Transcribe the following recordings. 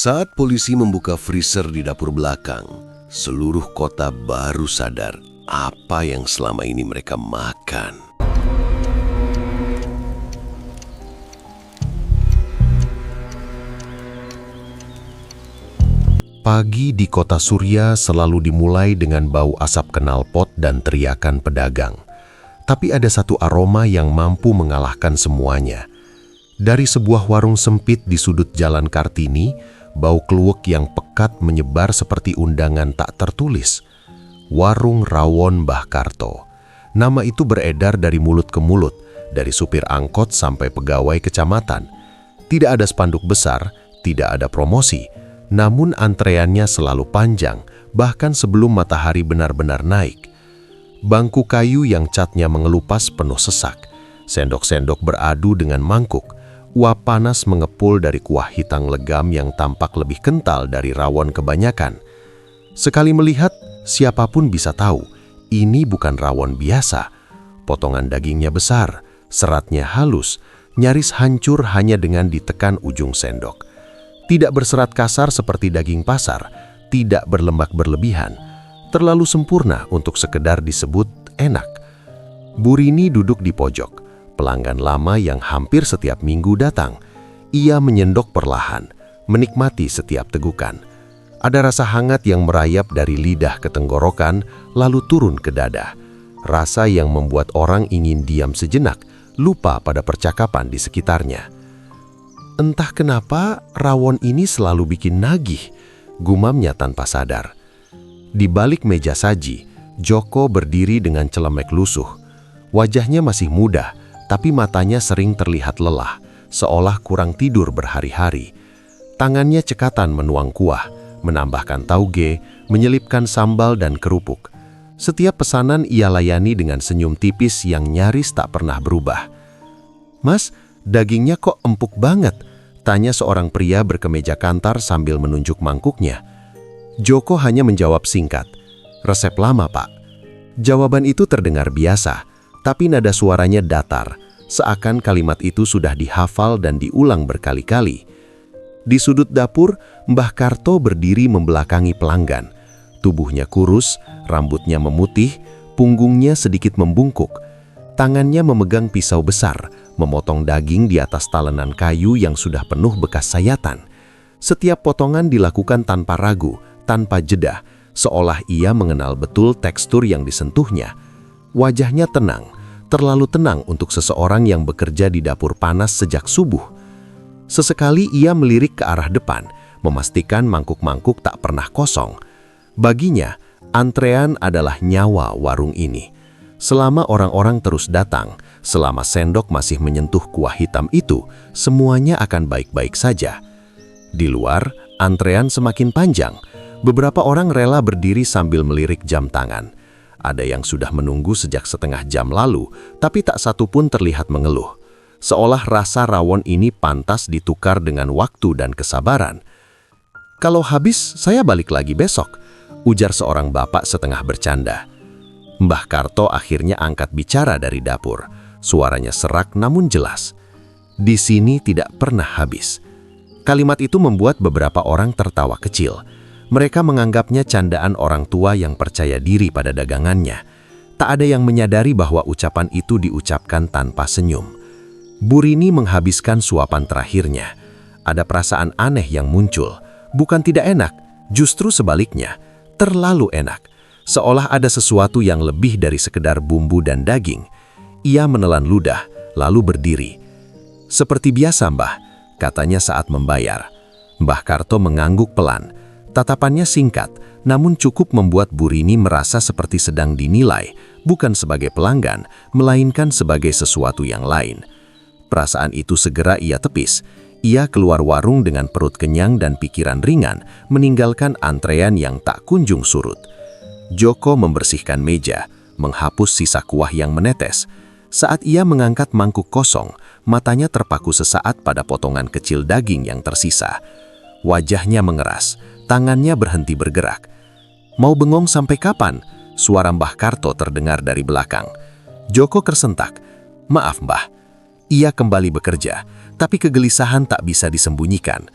Saat polisi membuka freezer di dapur belakang, seluruh kota baru sadar apa yang selama ini mereka makan. Pagi di kota Surya selalu dimulai dengan bau asap knalpot dan teriakan pedagang. Tapi ada satu aroma yang mampu mengalahkan semuanya. Dari sebuah warung sempit di sudut Jalan Kartini, bau kluwek yang pekat menyebar seperti undangan tak tertulis. Warung Rawon Mbah Karto. Nama itu beredar dari mulut ke mulut, dari supir angkot sampai pegawai kecamatan. Tidak ada spanduk besar, tidak ada promosi, namun antreannya selalu panjang, bahkan sebelum matahari benar-benar naik. Bangku kayu yang catnya mengelupas penuh sesak, sendok-sendok beradu dengan mangkuk, uap panas mengepul dari kuah hitang legam yang tampak lebih kental dari rawon kebanyakan. Sekali melihat, siapapun bisa tahu, ini bukan rawon biasa. Potongan dagingnya besar, seratnya halus, nyaris hancur hanya dengan ditekan ujung sendok. Tidak berserat kasar seperti daging pasar, tidak berlembak berlebihan, terlalu sempurna untuk sekedar disebut enak. Bu Rini duduk di pojok, pelanggan lama yang hampir setiap minggu datang. Ia menyendok perlahan, menikmati setiap tegukan. Ada rasa hangat yang merayap dari lidah ke tenggorokan, lalu turun ke dada. Rasa yang membuat orang ingin diam sejenak, lupa pada percakapan di sekitarnya. Entah kenapa rawon ini selalu bikin nagih, gumamnya tanpa sadar. Di balik meja saji, Joko berdiri dengan celemek lusuh. Wajahnya masih muda, tapi matanya sering terlihat lelah, seolah kurang tidur berhari-hari. Tangannya cekatan menuang kuah, menambahkan tauge, menyelipkan sambal dan kerupuk. Setiap pesanan ia layani dengan senyum tipis yang nyaris tak pernah berubah. "Mas, dagingnya kok empuk banget?" tanya seorang pria berkemeja kantar sambil menunjuk mangkuknya. Joko hanya menjawab singkat, "Resep lama, Pak." Jawaban itu terdengar biasa, tapi nada suaranya datar, seakan kalimat itu sudah dihafal dan diulang berkali-kali. Di sudut dapur, Mbah Karto berdiri membelakangi pelanggan. Tubuhnya kurus, rambutnya memutih, punggungnya sedikit membungkuk. Tangannya memegang pisau besar, memotong daging di atas talenan kayu yang sudah penuh bekas sayatan. Setiap potongan dilakukan tanpa ragu, tanpa jeda, seolah ia mengenal betul tekstur yang disentuhnya. Wajahnya tenang, terlalu tenang untuk seseorang yang bekerja di dapur panas sejak subuh. Sesekali ia melirik ke arah depan, memastikan mangkuk-mangkuk tak pernah kosong. Baginya, antrean adalah nyawa warung ini. Selama orang-orang terus datang, selama sendok masih menyentuh kuah hitam itu, semuanya akan baik-baik saja. Di luar, antrean semakin panjang. Beberapa orang rela berdiri sambil melirik jam tangan. Ada yang sudah menunggu sejak setengah jam lalu, tapi tak satu pun terlihat mengeluh. Seolah rasa rawon ini pantas ditukar dengan waktu dan kesabaran. "Kalau habis, saya balik lagi besok," ujar seorang bapak setengah bercanda. Mbah Karto akhirnya angkat bicara dari dapur. Suaranya serak namun jelas. "Di sini tidak pernah habis." Kalimat itu membuat beberapa orang tertawa kecil. Mereka menganggapnya candaan orang tua yang percaya diri pada dagangannya. Tak ada yang menyadari bahwa ucapan itu diucapkan tanpa senyum. Bu Rini menghabiskan suapan terakhirnya. Ada perasaan aneh yang muncul. Bukan tidak enak, justru sebaliknya. Terlalu enak. Seolah ada sesuatu yang lebih dari sekedar bumbu dan daging. Ia menelan ludah, lalu berdiri. "Seperti biasa, Mbah," katanya saat membayar. Mbah Karto mengangguk pelan. Tatapannya singkat, namun cukup membuat Bu Rini merasa seperti sedang dinilai, bukan sebagai pelanggan, melainkan sebagai sesuatu yang lain. Perasaan itu segera ia tepis. Ia keluar warung dengan perut kenyang dan pikiran ringan, meninggalkan antrean yang tak kunjung surut. Joko membersihkan meja, menghapus sisa kuah yang menetes. Saat ia mengangkat mangkuk kosong, matanya terpaku sesaat pada potongan kecil daging yang tersisa. Wajahnya mengeras, tangannya berhenti bergerak. "Mau bengong sampai kapan?" suara Mbah Karto terdengar dari belakang. Joko tersentak. "Maaf, Mbah." Ia kembali bekerja, tapi kegelisahan tak bisa disembunyikan.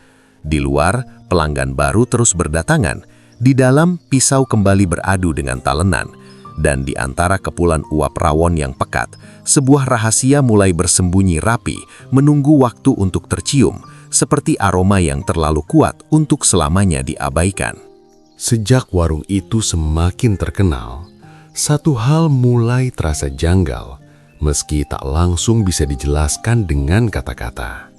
Di luar, pelanggan baru terus berdatangan. Di dalam, pisau kembali beradu dengan talenan. Dan di antara kepulan uap rawon yang pekat, sebuah rahasia mulai bersembunyi rapi, menunggu waktu untuk tercium, seperti aroma yang terlalu kuat untuk selamanya diabaikan. Sejak warung itu semakin terkenal, satu hal mulai terasa janggal, meski tak langsung bisa dijelaskan dengan kata-kata.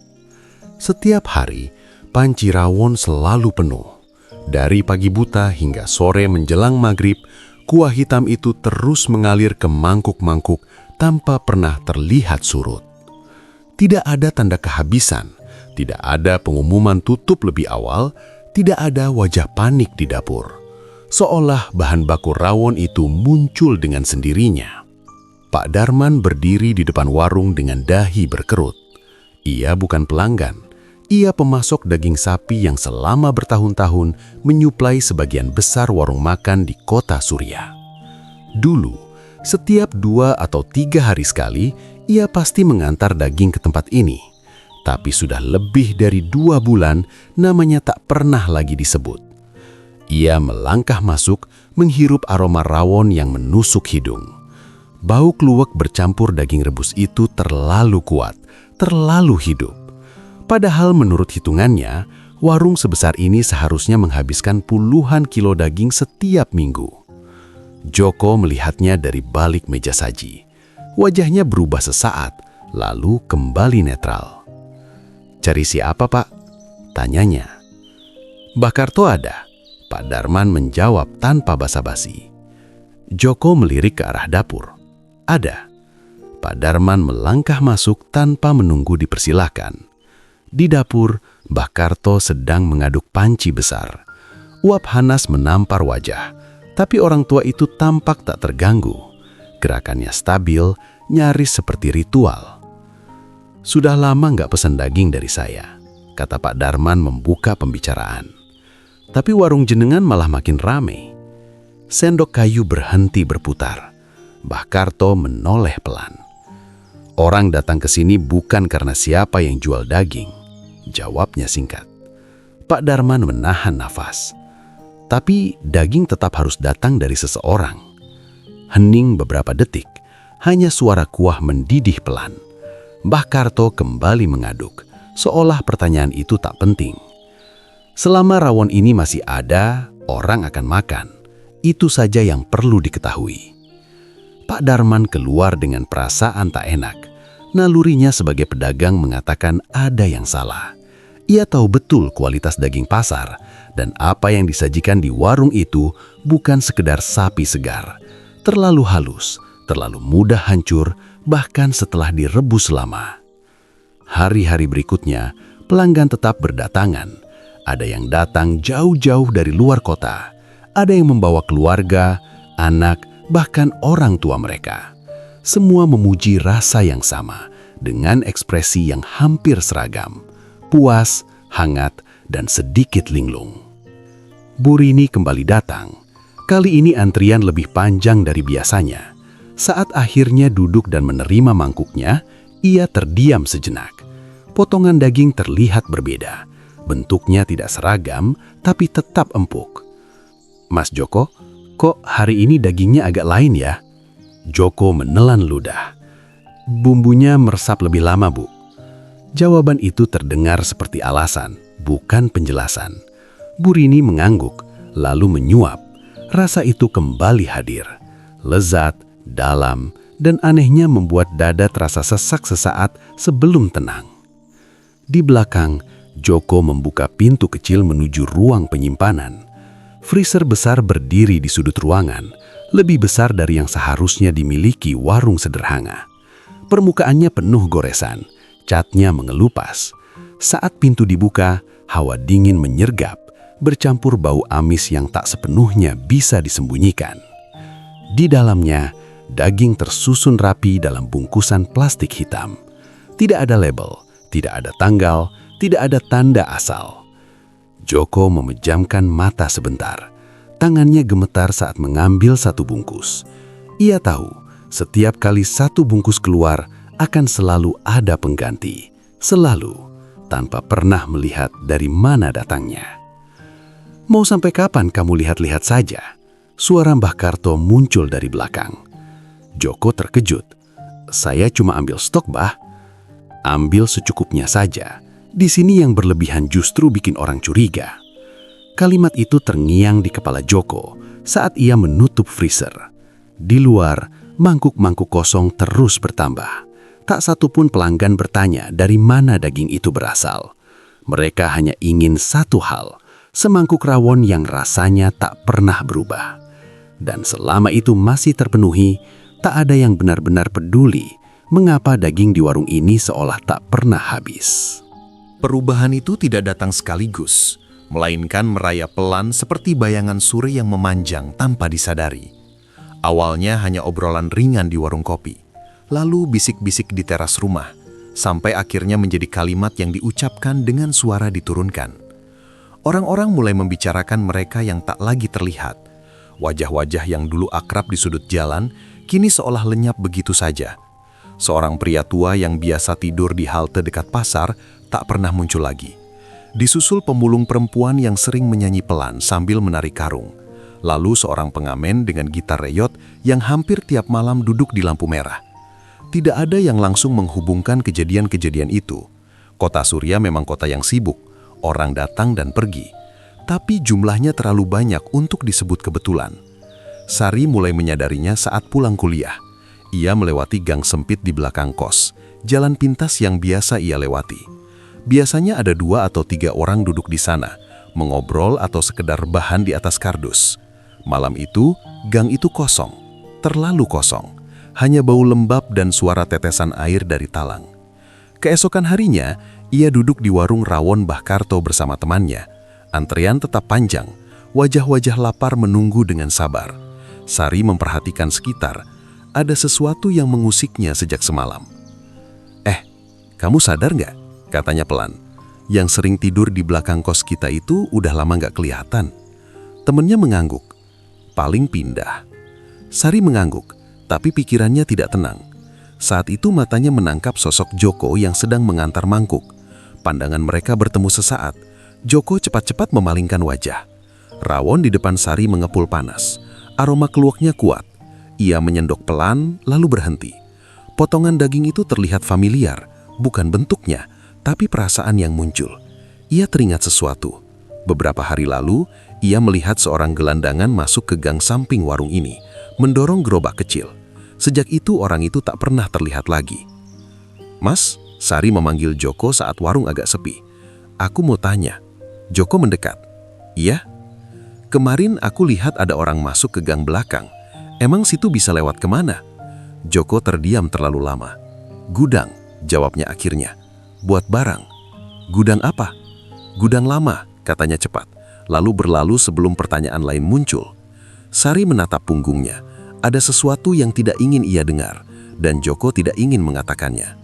Setiap hari, panci rawon selalu penuh. Dari pagi buta hingga sore menjelang maghrib, kuah hitam itu terus mengalir ke mangkuk-mangkuk tanpa pernah terlihat surut. Tidak ada tanda kehabisan, tidak ada pengumuman tutup lebih awal, tidak ada wajah panik di dapur. Seolah bahan baku rawon itu muncul dengan sendirinya. Pak Darman berdiri di depan warung dengan dahi berkerut. Ia bukan pelanggan. Ia pemasok daging sapi yang selama bertahun-tahun menyuplai sebagian besar warung makan di kota Surya. Dulu, setiap 2 atau 3 hari sekali, ia pasti mengantar daging ke tempat ini. Tapi sudah lebih dari 2 bulan, namanya tak pernah lagi disebut. Ia melangkah masuk, menghirup aroma rawon yang menusuk hidung. Bau kluwek bercampur daging rebus itu terlalu kuat, terlalu hidup. Padahal menurut hitungannya, warung sebesar ini seharusnya menghabiskan puluhan kilo daging setiap minggu. Joko melihatnya dari balik meja saji. Wajahnya berubah sesaat, lalu kembali netral. "Cari siapa, Pak?" tanyanya. "Mbah Karto ada?" Pak Darman menjawab tanpa basa-basi. Joko melirik ke arah dapur. "Ada." Pak Darman melangkah masuk tanpa menunggu dipersilahkan. Di dapur, Mbah Karto sedang mengaduk panci besar. Uap Hanas menampar wajah, tapi orang tua itu tampak tak terganggu. Gerakannya stabil, nyaris seperti ritual. "Sudah lama nggak pesan daging dari saya," kata Pak Darman membuka pembicaraan. "Tapi warung jenengan malah makin rame." Sendok kayu berhenti berputar. Mbah Karto menoleh pelan. "Orang datang ke sini bukan karena siapa yang jual daging," jawabnya singkat. Pak Darman menahan nafas. "Tapi daging tetap harus datang dari seseorang." Hening beberapa detik, hanya suara kuah mendidih pelan. Mbah Karto kembali mengaduk, seolah pertanyaan itu tak penting. "Selama rawon ini masih ada, orang akan makan. Itu saja yang perlu diketahui." Pak Darman keluar dengan perasaan tak enak. Nalurinya sebagai pedagang mengatakan ada yang salah. Ia tahu betul kualitas daging pasar, dan apa yang disajikan di warung itu bukan sekedar sapi segar. Terlalu halus, terlalu mudah hancur, bahkan setelah direbus lama. Hari-hari berikutnya, pelanggan tetap berdatangan. Ada yang datang jauh-jauh dari luar kota. Ada yang membawa keluarga, anak, bahkan orang tua mereka. Semua memuji rasa yang sama, dengan ekspresi yang hampir seragam. Puas, hangat, dan sedikit linglung. Bu Rini kembali datang. Kali ini antrian lebih panjang dari biasanya. Saat akhirnya duduk dan menerima mangkuknya, ia terdiam sejenak. Potongan daging terlihat berbeda. Bentuknya tidak seragam, tapi tetap empuk. "Mas Joko, kok hari ini dagingnya agak lain ya?" Joko menelan ludah. "Bumbunya meresap lebih lama, Bu." Jawaban itu terdengar seperti alasan, bukan penjelasan. Bu Rini mengangguk, lalu menyuap. Rasa itu kembali hadir. Lezat, dalam, dan anehnya membuat dada terasa sesak sesaat sebelum tenang. Di belakang, Joko membuka pintu kecil menuju ruang penyimpanan. Freezer besar berdiri di sudut ruangan, lebih besar dari yang seharusnya dimiliki warung sederhana. Permukaannya penuh goresan. Catnya mengelupas. Saat pintu dibuka, hawa dingin menyergap, bercampur bau amis yang tak sepenuhnya bisa disembunyikan. Di dalamnya, daging tersusun rapi dalam bungkusan plastik hitam. Tidak ada label, tidak ada tanggal, tidak ada tanda asal. Joko memejamkan mata sebentar. Tangannya gemetar saat mengambil satu bungkus. Ia tahu, setiap kali satu bungkus keluar, akan selalu ada pengganti. Selalu. tanpa pernah melihat dari mana datangnya. "Mau sampai kapan kamu lihat-lihat saja?" Suara Mbah Karto muncul dari belakang. Joko terkejut. "Saya cuma ambil stok, Mbah." "Ambil secukupnya saja. Di sini yang berlebihan justru bikin orang curiga." Kalimat itu terngiang di kepala Joko saat ia menutup freezer. Di luar, mangkuk-mangkuk kosong terus bertambah. Tak satupun pelanggan bertanya dari mana daging itu berasal. Mereka hanya ingin satu hal, semangkuk rawon yang rasanya tak pernah berubah. Dan selama itu masih terpenuhi, tak ada yang benar-benar peduli mengapa daging di warung ini seolah tak pernah habis. Perubahan itu tidak datang sekaligus, melainkan merayap pelan seperti bayangan sore yang memanjang tanpa disadari. Awalnya hanya obrolan ringan di warung kopi, lalu bisik-bisik di teras rumah, sampai akhirnya menjadi kalimat yang diucapkan dengan suara diturunkan. Orang-orang mulai membicarakan mereka yang tak lagi terlihat. Wajah-wajah yang dulu akrab di sudut jalan, kini seolah lenyap begitu saja. Seorang pria tua yang biasa tidur di halte dekat pasar, tak pernah muncul lagi. Disusul pemulung perempuan yang sering menyanyi pelan sambil menarik karung. Lalu seorang pengamen dengan gitar reyot yang hampir tiap malam duduk di lampu merah. Tidak ada yang langsung menghubungkan kejadian-kejadian itu. Kota Surya memang kota yang sibuk, orang datang dan pergi. Tapi jumlahnya terlalu banyak untuk disebut kebetulan. Sari mulai menyadarinya saat pulang kuliah. Ia melewati gang sempit di belakang kos, jalan pintas yang biasa ia lewati. Biasanya ada 2 atau 3 orang duduk di sana, mengobrol atau sekedar bahan di atas kardus. Malam itu, gang itu kosong, terlalu kosong. Hanya bau lembab dan suara tetesan air dari talang. Keesokan harinya, ia duduk di warung rawon Mbah Karto bersama temannya. Antrean tetap panjang, wajah-wajah lapar menunggu dengan sabar. Sari memperhatikan sekitar, ada sesuatu yang mengusiknya sejak semalam. Kamu sadar nggak?" katanya pelan. "Yang sering tidur di belakang kos kita itu udah lama nggak kelihatan." Temennya mengangguk. "Paling pindah." Sari mengangguk, tapi pikirannya tidak tenang. Saat itu matanya menangkap sosok Joko yang sedang mengantar mangkuk. Pandangan mereka bertemu sesaat. Joko cepat-cepat memalingkan wajah. Rawon di depan Sari mengepul panas. Aroma keluaknya kuat. Ia menyendok pelan, lalu berhenti. Potongan daging itu terlihat familiar, bukan bentuknya, tapi perasaan yang muncul. Ia teringat sesuatu. Beberapa hari lalu, ia melihat seorang gelandangan masuk ke gang samping warung ini, mendorong gerobak kecil. Sejak itu orang itu tak pernah terlihat lagi. "Mas," Sari memanggil Joko saat warung agak sepi. "Aku mau tanya." Joko mendekat. "Iya? Kemarin aku lihat ada orang masuk ke gang belakang. Emang situ bisa lewat kemana?" Joko terdiam terlalu lama. "Gudang," jawabnya akhirnya. "Buat barang." "Gudang apa?" "Gudang lama," katanya cepat. Lalu berlalu sebelum pertanyaan lain muncul. Sari menatap punggungnya. Ada sesuatu yang tidak ingin ia dengar, dan Joko tidak ingin mengatakannya.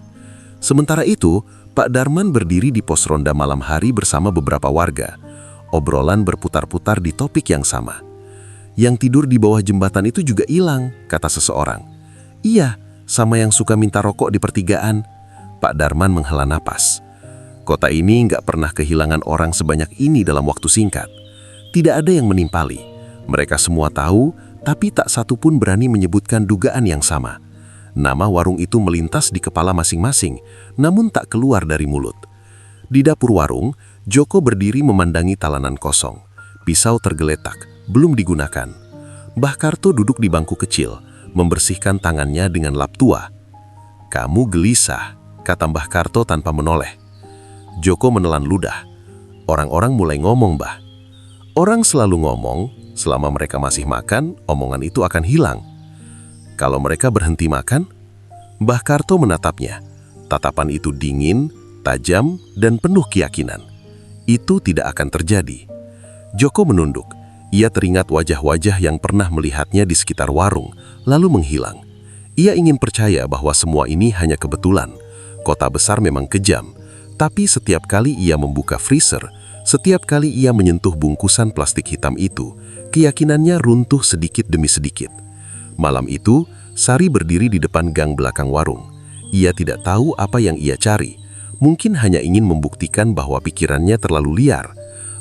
Sementara itu, Pak Darman berdiri di pos ronda malam hari bersama beberapa warga. Obrolan berputar-putar di topik yang sama. "Yang tidur di bawah jembatan itu juga hilang," kata seseorang. "Iya, sama yang suka minta rokok di pertigaan." Pak Darman menghela napas. Kota ini nggak pernah kehilangan orang sebanyak ini dalam waktu singkat. Tidak ada yang menimpali. Mereka semua tahu, tapi tak satu pun berani menyebutkan dugaan yang sama. Nama warung itu melintas di kepala masing-masing, namun tak keluar dari mulut. Di dapur warung, Joko berdiri memandangi talanan kosong. Pisau tergeletak, belum digunakan. Mbah Karto duduk di bangku kecil, membersihkan tangannya dengan lap tua. "Kamu gelisah," kata Mbah Karto tanpa menoleh. Joko menelan ludah. Orang-orang mulai ngomong, "Mbah." Orang selalu ngomong, selama mereka masih makan, omongan itu akan hilang. Kalau mereka berhenti makan, Mbah Karto menatapnya. Tatapan itu dingin, tajam, dan penuh keyakinan. Itu tidak akan terjadi. Joko menunduk. Ia teringat wajah-wajah yang pernah melihatnya di sekitar warung, lalu menghilang. Ia ingin percaya bahwa semua ini hanya kebetulan. Kota besar memang kejam, tapi setiap kali ia membuka freezer, setiap kali ia menyentuh bungkusan plastik hitam itu, keyakinannya runtuh sedikit demi sedikit. Malam itu, Sari berdiri di depan gang belakang warung. Ia tidak tahu apa yang ia cari. Mungkin hanya ingin membuktikan bahwa pikirannya terlalu liar.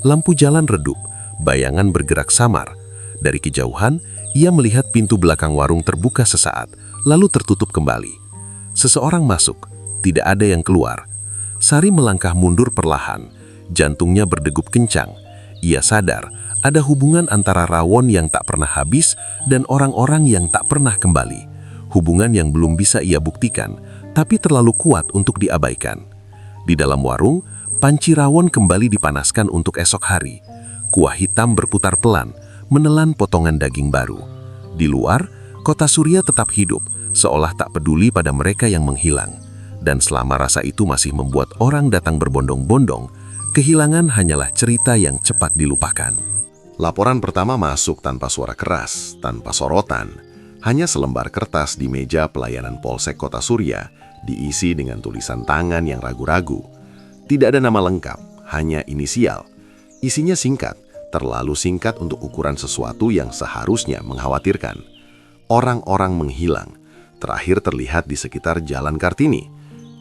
Lampu jalan redup, bayangan bergerak samar. Dari kejauhan, ia melihat pintu belakang warung terbuka sesaat, lalu tertutup kembali. Seseorang masuk, tidak ada yang keluar. Sari melangkah mundur perlahan, jantungnya berdegup kencang. Ia sadar ada hubungan antara rawon yang tak pernah habis dan orang-orang yang tak pernah kembali. Hubungan yang belum bisa ia buktikan, tapi terlalu kuat untuk diabaikan. Di dalam warung, panci rawon kembali dipanaskan untuk esok hari. Kuah hitam berputar pelan, menelan potongan daging baru. Di luar, kota Surya tetap hidup, seolah tak peduli pada mereka yang menghilang. Dan selama rasa itu masih membuat orang datang berbondong-bondong, kehilangan hanyalah cerita yang cepat dilupakan. Laporan pertama masuk tanpa suara keras, tanpa sorotan. Hanya selembar kertas di meja pelayanan Polsek Kota Surya, diisi dengan tulisan tangan yang ragu-ragu. Tidak ada nama lengkap, hanya inisial. Isinya singkat, terlalu singkat untuk ukuran sesuatu yang seharusnya mengkhawatirkan. Orang-orang menghilang, terakhir terlihat di sekitar Jalan Kartini.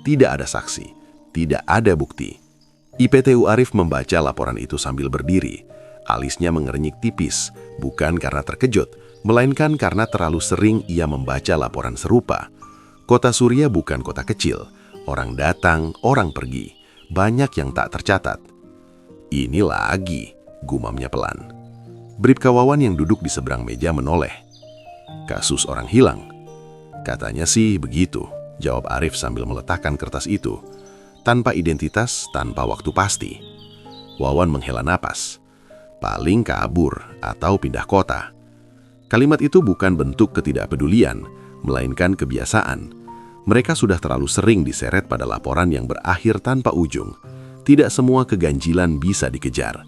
Tidak ada saksi, tidak ada bukti. IPTU Arif membaca laporan itu sambil berdiri. Alisnya mengernyik tipis, bukan karena terkejut, melainkan karena terlalu sering ia membaca laporan serupa. Kota Surya bukan kota kecil. Orang datang, orang pergi. Banyak yang tak tercatat. Ini lagi, gumamnya pelan. Bribka Wawan yang duduk di seberang meja menoleh. Kasus orang hilang. Katanya sih begitu, jawab Arif sambil meletakkan kertas itu. Tanpa identitas, tanpa waktu pasti. Wawan menghela napas. Paling kabur atau pindah kota. Kalimat itu bukan bentuk ketidakpedulian, melainkan kebiasaan. Mereka sudah terlalu sering diseret pada laporan yang berakhir tanpa ujung. Tidak semua keganjilan bisa dikejar.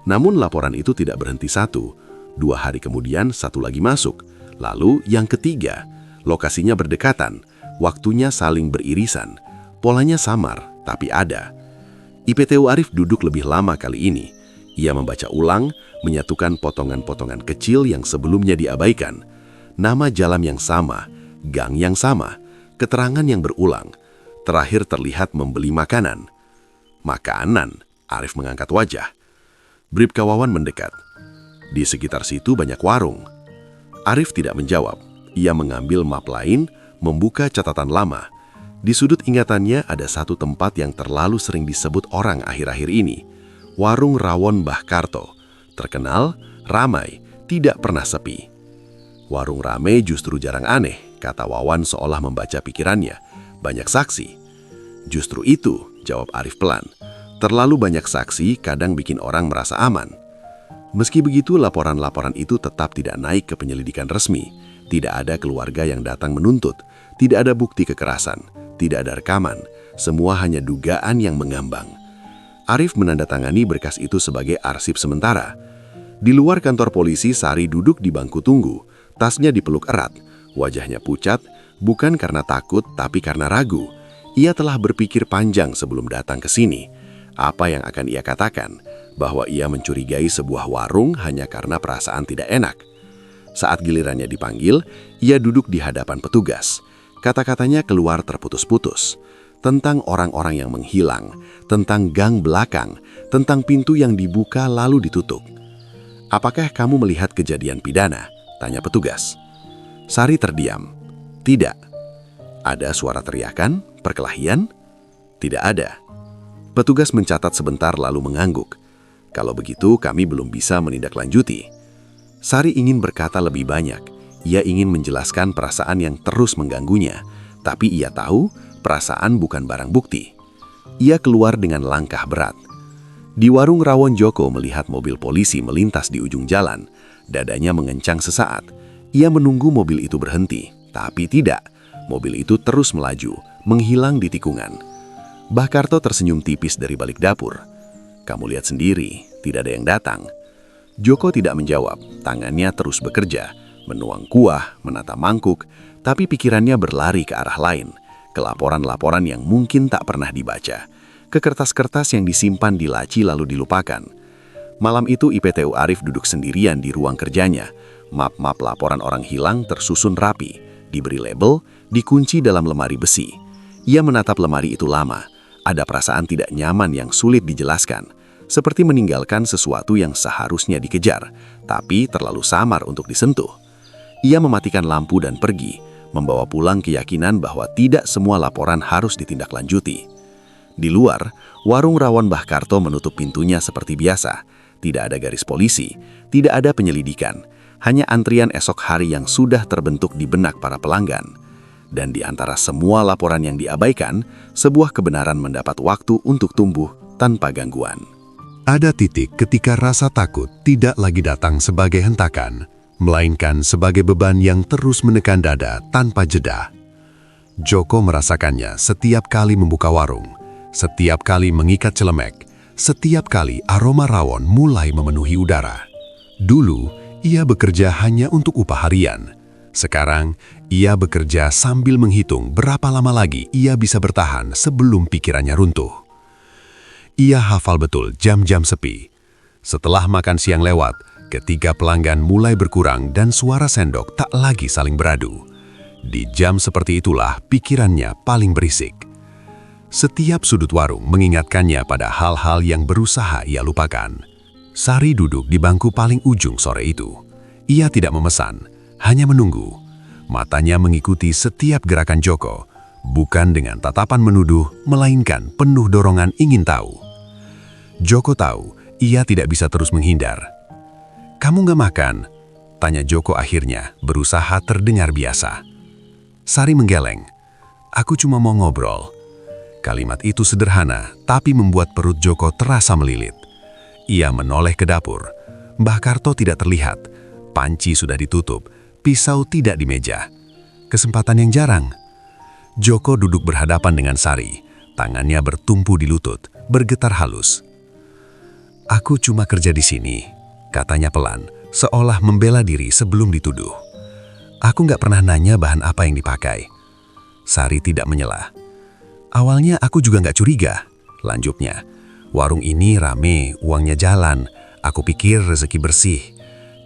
Namun laporan itu tidak berhenti satu. 2 hari kemudian satu lagi masuk. Lalu yang ketiga. Lokasinya berdekatan. Waktunya saling beririsan. Polanya samar, tapi ada. IPTU Arif duduk lebih lama kali ini. Ia membaca ulang, menyatukan potongan-potongan kecil yang sebelumnya diabaikan. Nama jalan yang sama, gang yang sama, keterangan yang berulang. Terakhir terlihat membeli makanan. Makanan, Arif mengangkat wajah. Bribka Wawan mendekat. Di sekitar situ banyak warung. Arif tidak menjawab. Ia mengambil map lain, membuka catatan lama. Di sudut ingatannya ada satu tempat yang terlalu sering disebut orang akhir-akhir ini. Warung rawon Mbah Karto. Terkenal, ramai, tidak pernah sepi. Warung ramai justru jarang aneh, kata Wawan seolah membaca pikirannya. Banyak saksi. Justru itu, jawab Arif pelan. Terlalu banyak saksi kadang bikin orang merasa aman. Meski begitu, laporan-laporan itu tetap tidak naik ke penyelidikan resmi. Tidak ada keluarga yang datang menuntut. Tidak ada bukti kekerasan. Tidak ada rekaman. Semua hanya dugaan yang mengambang. Arif menandatangani berkas itu sebagai arsip sementara. Di luar kantor polisi, Sari duduk di bangku tunggu. Tasnya dipeluk erat. Wajahnya pucat, bukan karena takut, tapi karena ragu. Ia telah berpikir panjang sebelum datang ke sini. Apa yang akan ia katakan? Bahwa ia mencurigai sebuah warung hanya karena perasaan tidak enak. Saat gilirannya dipanggil, ia duduk di hadapan petugas. Kata-katanya keluar terputus-putus. Tentang orang-orang yang menghilang, tentang gang belakang, tentang pintu yang dibuka lalu ditutup. Apakah kamu melihat kejadian pidana? Tanya petugas. Sari terdiam. Tidak. Ada suara teriakan, perkelahian? Tidak ada. Petugas mencatat sebentar lalu mengangguk. Kalau begitu kami belum bisa menindaklanjuti. Sari ingin berkata lebih banyak. Ia ingin menjelaskan perasaan yang terus mengganggunya. Tapi ia tahu perasaan bukan barang bukti. Ia keluar dengan langkah berat. Di warung rawon Joko melihat mobil polisi melintas di ujung jalan. Dadanya mengencang sesaat. Ia menunggu mobil itu berhenti. Tapi tidak. Mobil itu terus melaju, menghilang di tikungan. Mbah Karto tersenyum tipis dari balik dapur. Kamu lihat sendiri, tidak ada yang datang. Joko tidak menjawab. Tangannya terus bekerja. Menuang kuah, menata mangkuk. Tapi pikirannya berlari ke arah lain. Ke laporan-laporan yang mungkin tak pernah dibaca. Ke kertas-kertas yang disimpan di laci lalu dilupakan. Malam itu IPTU Arif duduk sendirian di ruang kerjanya. Map-map laporan orang hilang tersusun rapi. Diberi label, dikunci dalam lemari besi. Ia menatap lemari itu lama. Ada perasaan tidak nyaman yang sulit dijelaskan, seperti meninggalkan sesuatu yang seharusnya dikejar, tapi terlalu samar untuk disentuh. Ia mematikan lampu dan pergi, membawa pulang keyakinan bahwa tidak semua laporan harus ditindaklanjuti. Di luar, warung rawon Mbah Karto menutup pintunya seperti biasa. Tidak ada garis polisi, tidak ada penyelidikan, hanya antrian esok hari yang sudah terbentuk di benak para pelanggan. Dan di antara semua laporan yang diabaikan, sebuah kebenaran mendapat waktu untuk tumbuh tanpa gangguan. Ada titik ketika rasa takut tidak lagi datang sebagai hentakan, melainkan sebagai beban yang terus menekan dada tanpa jeda. Joko merasakannya setiap kali membuka warung, setiap kali mengikat celemek, setiap kali aroma rawon mulai memenuhi udara. Dulu, ia bekerja hanya untuk upah harian. Sekarang, ia bekerja sambil menghitung berapa lama lagi ia bisa bertahan sebelum pikirannya runtuh. Ia hafal betul jam-jam sepi. Setelah makan siang lewat, ketika pelanggan mulai berkurang dan suara sendok tak lagi saling beradu. Di jam seperti itulah pikirannya paling berisik. Setiap sudut warung mengingatkannya pada hal-hal yang berusaha ia lupakan. Sari duduk di bangku paling ujung sore itu. Ia tidak memesan, hanya menunggu. Matanya mengikuti setiap gerakan Joko, bukan dengan tatapan menuduh, melainkan penuh dorongan ingin tahu. Joko tahu ia tidak bisa terus menghindar. "Kamu nggak makan?" tanya Joko akhirnya, berusaha terdengar biasa. Sari menggeleng. "Aku cuma mau ngobrol." Kalimat itu sederhana, tapi membuat perut Joko terasa melilit. Ia menoleh ke dapur. Mbah Karto tidak terlihat. Panci sudah ditutup, pisau tidak di meja. Kesempatan yang jarang. Joko duduk berhadapan dengan Sari. Tangannya bertumpu di lutut, bergetar halus. "Aku cuma kerja di sini," katanya pelan, seolah membela diri sebelum dituduh. "Aku nggak pernah nanya bahan apa yang dipakai." Sari tidak menyela. "Awalnya aku juga nggak curiga," lanjutnya. "Warung ini rame, uangnya jalan. Aku pikir rezeki bersih.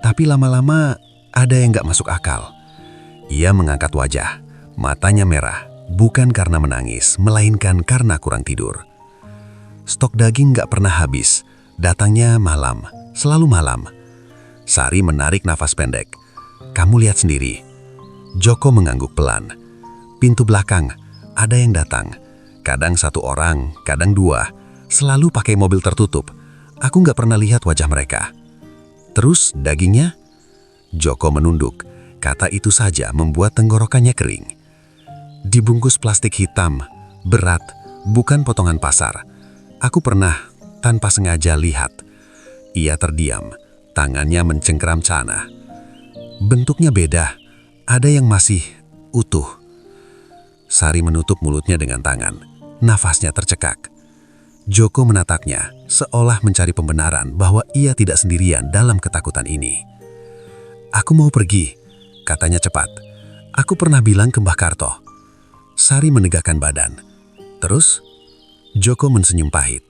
Tapi lama-lama ada yang nggak masuk akal." Ia mengangkat wajah, matanya merah, bukan karena menangis, melainkan karena kurang tidur. "Stok daging nggak pernah habis, datangnya malam, selalu malam." Sari menarik nafas pendek. "Kamu lihat sendiri." Joko mengangguk pelan. "Pintu belakang, ada yang datang. Kadang satu orang, kadang dua, selalu pakai mobil tertutup. Aku nggak pernah lihat wajah mereka." "Terus dagingnya?" Joko menunduk. Kata itu saja membuat tenggorokannya kering. "Dibungkus plastik hitam, berat, bukan potongan pasar. Aku pernah, tanpa sengaja lihat." Ia terdiam, tangannya mencengkeram celana. "Bentuknya beda, ada yang masih utuh." Sari menutup mulutnya dengan tangan, nafasnya tercekak. Joko menatapnya, seolah mencari pembenaran bahwa ia tidak sendirian dalam ketakutan ini. "Aku mau pergi," katanya cepat. "Aku pernah bilang ke Mbah Karto." Sari menegakkan badan. "Terus?" Joko mensenyum pahit.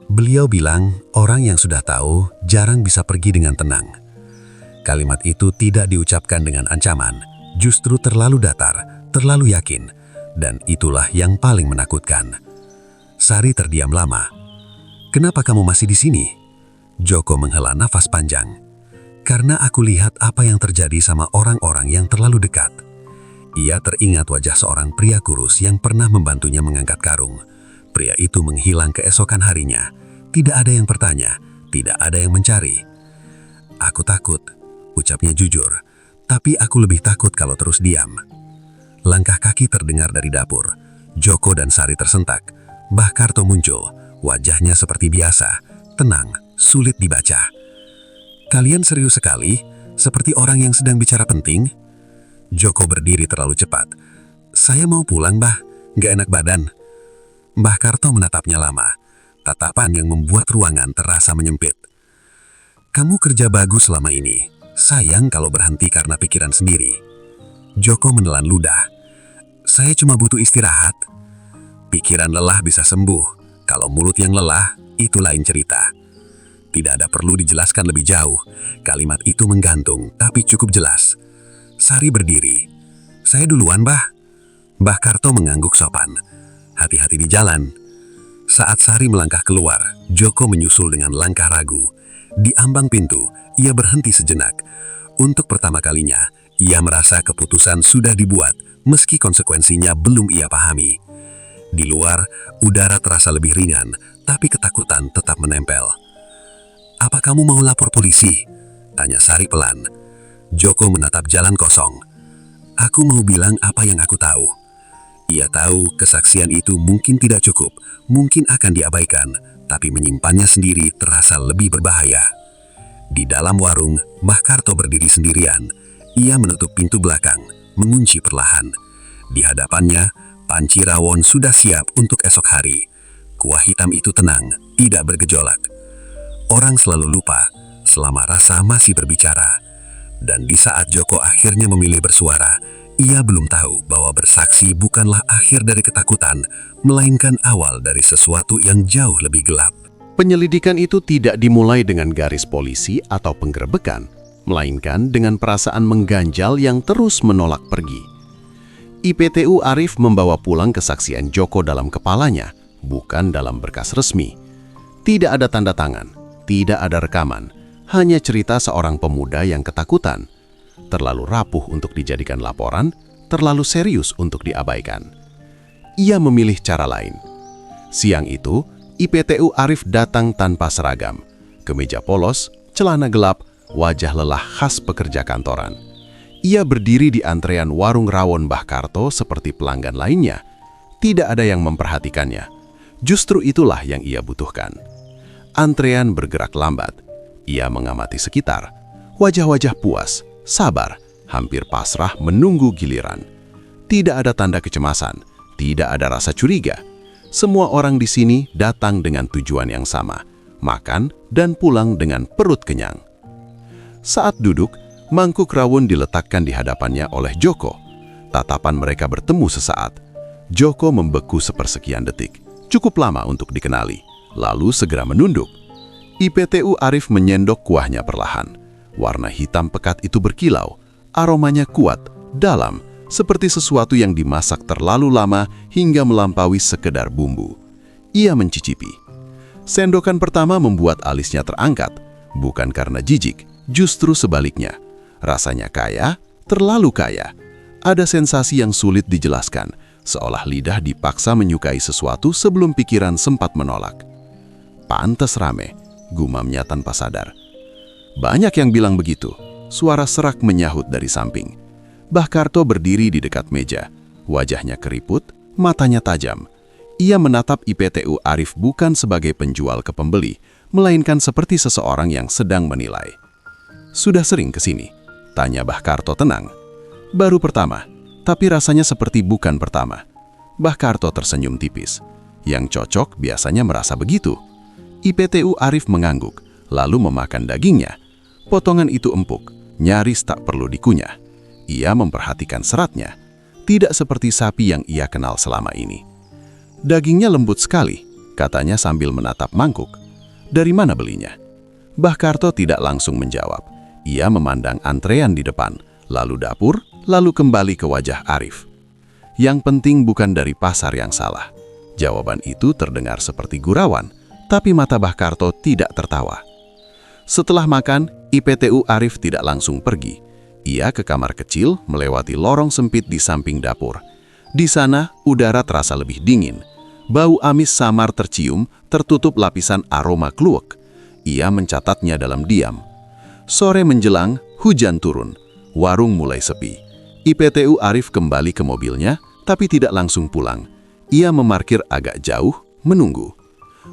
"Beliau bilang orang yang sudah tahu jarang bisa pergi dengan tenang." Kalimat itu tidak diucapkan dengan ancaman, justru terlalu datar, terlalu yakin, dan itulah yang paling menakutkan. Sari terdiam lama. "Kenapa kamu masih di sini?" Joko menghela nafas panjang. "Karena aku lihat apa yang terjadi sama orang-orang yang terlalu dekat." Ia teringat wajah seorang pria kurus yang pernah membantunya mengangkat karung. Pria itu menghilang keesokan harinya. Tidak ada yang bertanya, tidak ada yang mencari. "Aku takut," ucapnya jujur. "Tapi aku lebih takut kalau terus diam." Langkah kaki terdengar dari dapur. Joko dan Sari tersentak. Mbah Karto muncul, wajahnya seperti biasa, tenang, sulit dibaca. "Kalian serius sekali, seperti orang yang sedang bicara penting?" Joko berdiri terlalu cepat. "Saya mau pulang, Mbah, nggak enak badan." Mbah Karto menatapnya lama, tatapan yang membuat ruangan terasa menyempit. "Kamu kerja bagus selama ini, sayang kalau berhenti karena pikiran sendiri." Joko menelan ludah. "Saya cuma butuh istirahat." Pikiran lelah bisa sembuh, kalau mulut yang lelah, itu lain cerita. Tidak ada perlu dijelaskan lebih jauh, kalimat itu menggantung, tapi cukup jelas. Sari berdiri. "Saya duluan, Mbah." Mbah Karto mengangguk sopan. "Hati-hati di jalan." Saat Sari melangkah keluar, Joko menyusul dengan langkah ragu. Di ambang pintu, ia berhenti sejenak. Untuk pertama kalinya, ia merasa keputusan sudah dibuat, meski konsekuensinya belum ia pahami. Di luar, udara terasa lebih ringan, tapi ketakutan tetap menempel. "Apa kamu mau lapor polisi?" tanya Sari pelan. Joko menatap jalan kosong. "Aku mau bilang apa yang aku tahu." Ia tahu kesaksian itu mungkin tidak cukup, mungkin akan diabaikan, tapi menyimpannya sendiri terasa lebih berbahaya. Di dalam warung, Mbah Karto berdiri sendirian. Ia menutup pintu belakang, mengunci perlahan. Di hadapannya, panci rawon sudah siap untuk esok hari. Kuah hitam itu tenang, tidak bergejolak. Orang selalu lupa selama rasa masih berbicara. Dan di saat Joko akhirnya memilih bersuara, ia belum tahu bahwa bersaksi bukanlah akhir dari ketakutan, melainkan awal dari sesuatu yang jauh lebih gelap. Penyelidikan itu tidak dimulai dengan garis polisi atau penggerebekan, melainkan dengan perasaan mengganjal yang terus menolak pergi. IPTU Arif membawa pulang kesaksian Joko dalam kepalanya, bukan dalam berkas resmi. Tidak ada tanda tangan, tidak ada rekaman, hanya cerita seorang pemuda yang ketakutan, terlalu rapuh untuk dijadikan laporan, terlalu serius untuk diabaikan. Ia memilih cara lain. Siang itu, IPTU Arif datang tanpa seragam, kemeja polos, celana gelap, wajah lelah khas pekerja kantoran. Ia berdiri di antrean warung rawon Mbah Karto seperti pelanggan lainnya. Tidak ada yang memperhatikannya. Justru itulah yang ia butuhkan. Antrean bergerak lambat. Ia mengamati sekitar. Wajah-wajah puas, sabar, hampir pasrah menunggu giliran. Tidak ada tanda kecemasan, tidak ada rasa curiga. Semua orang di sini datang dengan tujuan yang sama, makan dan pulang dengan perut kenyang. Saat duduk, mangkuk rawon diletakkan di hadapannya oleh Joko. Tatapan mereka bertemu sesaat. Joko membeku sepersekian detik, cukup lama untuk dikenali, lalu segera menunduk. IPTU Arif menyendok kuahnya perlahan. Warna hitam pekat itu berkilau, aromanya kuat, dalam, seperti sesuatu yang dimasak terlalu lama hingga melampaui sekedar bumbu. Ia mencicipi. Sendokan pertama membuat alisnya terangkat, bukan karena jijik, justru sebaliknya. Rasanya kaya, terlalu kaya. Ada sensasi yang sulit dijelaskan, seolah lidah dipaksa menyukai sesuatu sebelum pikiran sempat menolak. "Pantes rame," gumamnya tanpa sadar. Banyak yang bilang begitu. Suara serak menyahut dari samping. Mbah Karto berdiri di dekat meja. Wajahnya keriput, matanya tajam. Ia menatap IPTU Arif bukan sebagai penjual ke pembeli, melainkan seperti seseorang yang sedang menilai. "Sudah sering ke sini?" tanya Mbah Karto tenang. "Baru pertama, tapi rasanya seperti bukan pertama." Mbah Karto tersenyum tipis. Yang cocok biasanya merasa begitu. IPTU Arif mengangguk, lalu memakan dagingnya. Potongan itu empuk, nyaris tak perlu dikunyah. Ia memperhatikan seratnya, tidak seperti sapi yang ia kenal selama ini. "Dagingnya lembut sekali," katanya sambil menatap mangkuk. "Dari mana belinya?" Mbah Karto tidak langsung menjawab. Ia memandang antrean di depan, lalu dapur, lalu kembali ke wajah Arif. "Yang penting bukan dari pasar yang salah." Jawaban itu terdengar seperti gurauan, tapi mata Mbah Karto tidak tertawa. Setelah makan, IPTU Arif tidak langsung pergi. Ia ke kamar kecil, melewati lorong sempit di samping dapur. Di sana, udara terasa lebih dingin. Bau amis samar tercium, tertutup lapisan aroma kluwek. Ia mencatatnya dalam diam. Sore menjelang, hujan turun. Warung mulai sepi. IPTU Arif kembali ke mobilnya, tapi tidak langsung pulang. Ia memarkir agak jauh, menunggu.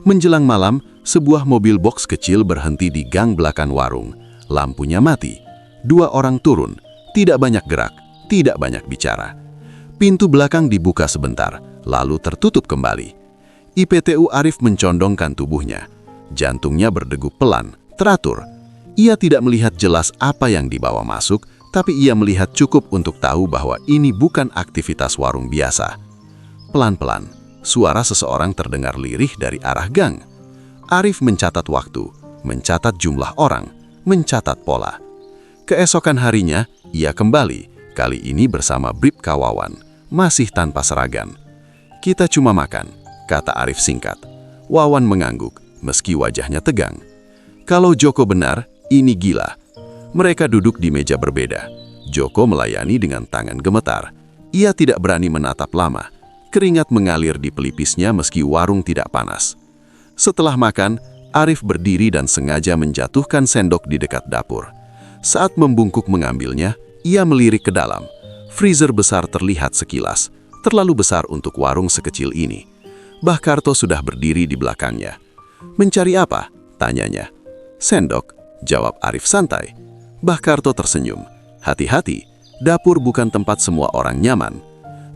Menjelang malam, sebuah mobil box kecil berhenti di gang belakang warung. Lampunya mati. 2 orang turun. Tidak banyak gerak, tidak banyak bicara. Pintu belakang dibuka sebentar, lalu tertutup kembali. IPTU Arif mencondongkan tubuhnya. Jantungnya berdegup pelan, teratur. Ia tidak melihat jelas apa yang dibawa masuk, tapi ia melihat cukup untuk tahu bahwa ini bukan aktivitas warung biasa. Pelan-pelan, suara seseorang terdengar lirih dari arah gang. Arif mencatat waktu, mencatat jumlah orang, mencatat pola. Keesokan harinya, ia kembali, kali ini bersama Bribka Wawan, masih tanpa seragam. "Kita cuma makan," kata Arif singkat. Wawan mengangguk, meski wajahnya tegang. Kalau Joko benar, ini gila. Mereka duduk di meja berbeda. Joko melayani dengan tangan gemetar. Ia tidak berani menatap lama. Keringat mengalir di pelipisnya meski warung tidak panas. Setelah makan, Arif berdiri dan sengaja menjatuhkan sendok di dekat dapur. Saat membungkuk mengambilnya, ia melirik ke dalam. Freezer besar terlihat sekilas, terlalu besar untuk warung sekecil ini. Mbah Karto sudah berdiri di belakangnya. "Mencari apa?" tanyanya. "Sendok," jawab Arif santai. Mbah Karto tersenyum. "Hati-hati, dapur bukan tempat semua orang nyaman."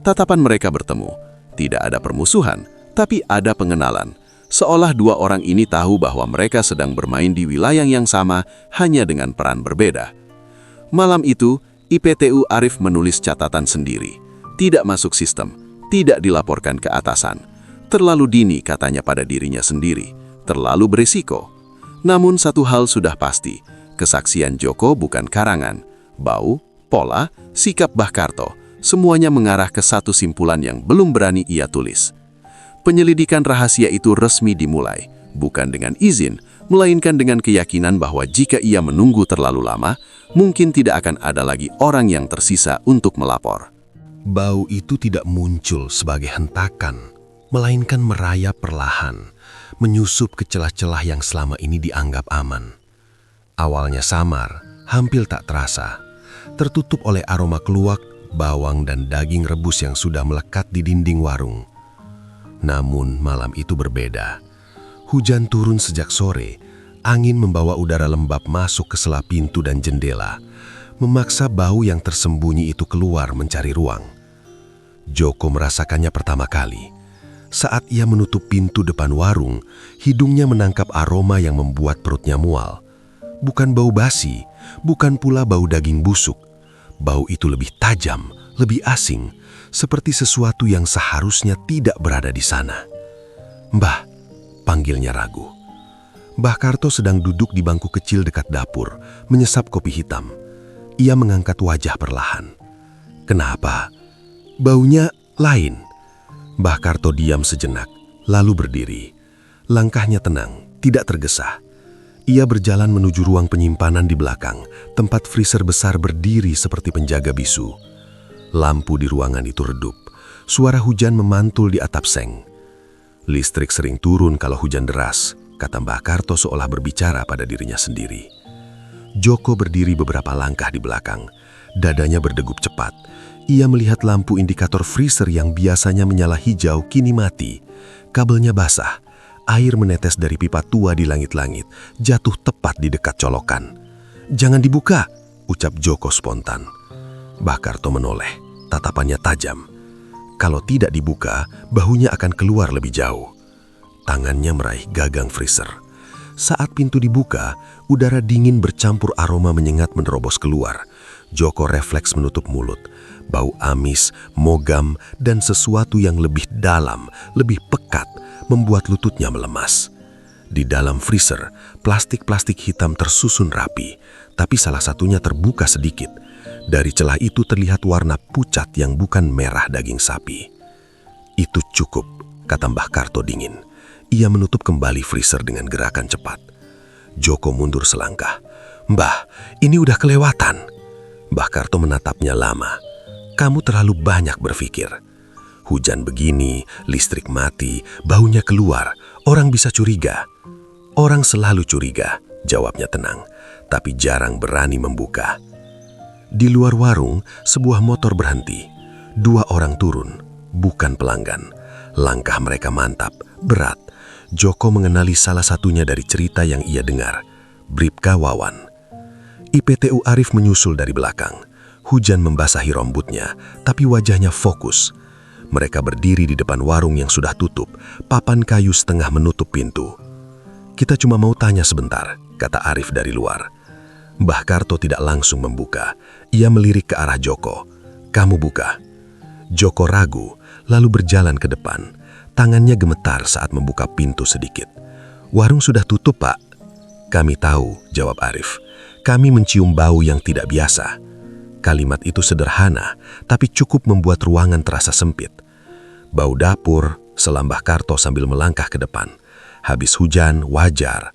Tatapan mereka bertemu. Tidak ada permusuhan, tapi ada pengenalan. Seolah dua orang ini tahu bahwa mereka sedang bermain di wilayah yang sama, hanya dengan peran berbeda. Malam itu, IPTU Arif menulis catatan sendiri. Tidak masuk sistem, tidak dilaporkan ke atasan. Terlalu dini katanya pada dirinya sendiri, terlalu berisiko. Namun satu hal sudah pasti, kesaksian Joko bukan karangan. Bau, pola, sikap Mbah Karto, semuanya mengarah ke satu simpulan yang belum berani ia tulis. Penyelidikan rahasia itu resmi dimulai, bukan dengan izin, melainkan dengan keyakinan bahwa jika ia menunggu terlalu lama, mungkin tidak akan ada lagi orang yang tersisa untuk melapor. Bau itu tidak muncul sebagai hentakan, melainkan merayap perlahan, menyusup ke celah-celah yang selama ini dianggap aman. Awalnya samar, hampir tak terasa, tertutup oleh aroma keluak, bawang dan daging rebus yang sudah melekat di dinding warung. Namun malam itu berbeda. Hujan turun sejak sore, angin membawa udara lembab masuk ke sela pintu dan jendela, memaksa bau yang tersembunyi itu keluar mencari ruang. Joko merasakannya pertama kali. Saat ia menutup pintu depan warung, hidungnya menangkap aroma yang membuat perutnya mual. Bukan bau basi, bukan pula bau daging busuk. Bau itu lebih tajam, lebih asing, seperti sesuatu yang seharusnya tidak berada di sana. "Mbah," panggilnya ragu. Mbah Karto sedang duduk di bangku kecil dekat dapur, menyesap kopi hitam. Ia mengangkat wajah perlahan. "Kenapa?" "Baunya lain." Mbah Karto diam sejenak, lalu berdiri. Langkahnya tenang, tidak tergesa. Ia berjalan menuju ruang penyimpanan di belakang, tempat freezer besar berdiri seperti penjaga bisu. Lampu di ruangan itu redup. Suara hujan memantul di atap seng. "Listrik sering turun kalau hujan deras," kata Mbah Karto seolah berbicara pada dirinya sendiri. Joko berdiri beberapa langkah di belakang. Dadanya berdegup cepat. Ia melihat lampu indikator freezer yang biasanya menyala hijau kini mati. Kabelnya basah. Air menetes dari pipa tua di langit-langit, jatuh tepat di dekat colokan. "Jangan dibuka," ucap Joko spontan. Mbah Karto menoleh, tatapannya tajam. Kalau tidak dibuka, bahunya akan keluar lebih jauh. Tangannya meraih gagang freezer. Saat pintu dibuka, udara dingin bercampur aroma menyengat menerobos keluar. Joko refleks menutup mulut. Bau amis, mogam, dan sesuatu yang lebih dalam, lebih pekat, membuat lututnya melemas. Di dalam freezer, plastik-plastik hitam tersusun rapi, tapi salah satunya terbuka sedikit. Dari celah itu terlihat warna pucat yang bukan merah daging sapi. "Itu cukup," kata Mbah Karto dingin. Ia menutup kembali freezer dengan gerakan cepat. Joko mundur selangkah. "Mbah, ini udah kelewatan." Mbah Karto menatapnya lama. "Kamu terlalu banyak berpikir. Hujan begini, listrik mati, baunya keluar, orang bisa curiga." "Orang selalu curiga," jawabnya tenang, "tapi jarang berani membuka." Di luar warung, sebuah motor berhenti. 2 orang turun, bukan pelanggan. Langkah mereka mantap, berat. Joko mengenali salah satunya dari cerita yang ia dengar, Bribka Wawan. IPTU Arif menyusul dari belakang. Hujan membasahi rambutnya, tapi wajahnya fokus. Mereka berdiri di depan warung yang sudah tutup, papan kayu setengah menutup pintu. "Kita cuma mau tanya sebentar," kata Arif dari luar. Mbah Karto tidak langsung membuka. Ia melirik ke arah Joko. "Kamu buka." Joko ragu, lalu berjalan ke depan. Tangannya gemetar saat membuka pintu sedikit. "Warung sudah tutup, Pak." "Kami tahu," jawab Arif. "Kami mencium bau yang tidak biasa." Kalimat itu sederhana, tapi cukup membuat ruangan terasa sempit. "Bau dapur," sela Mbah Karto sambil melangkah ke depan. Habis hujan, wajar.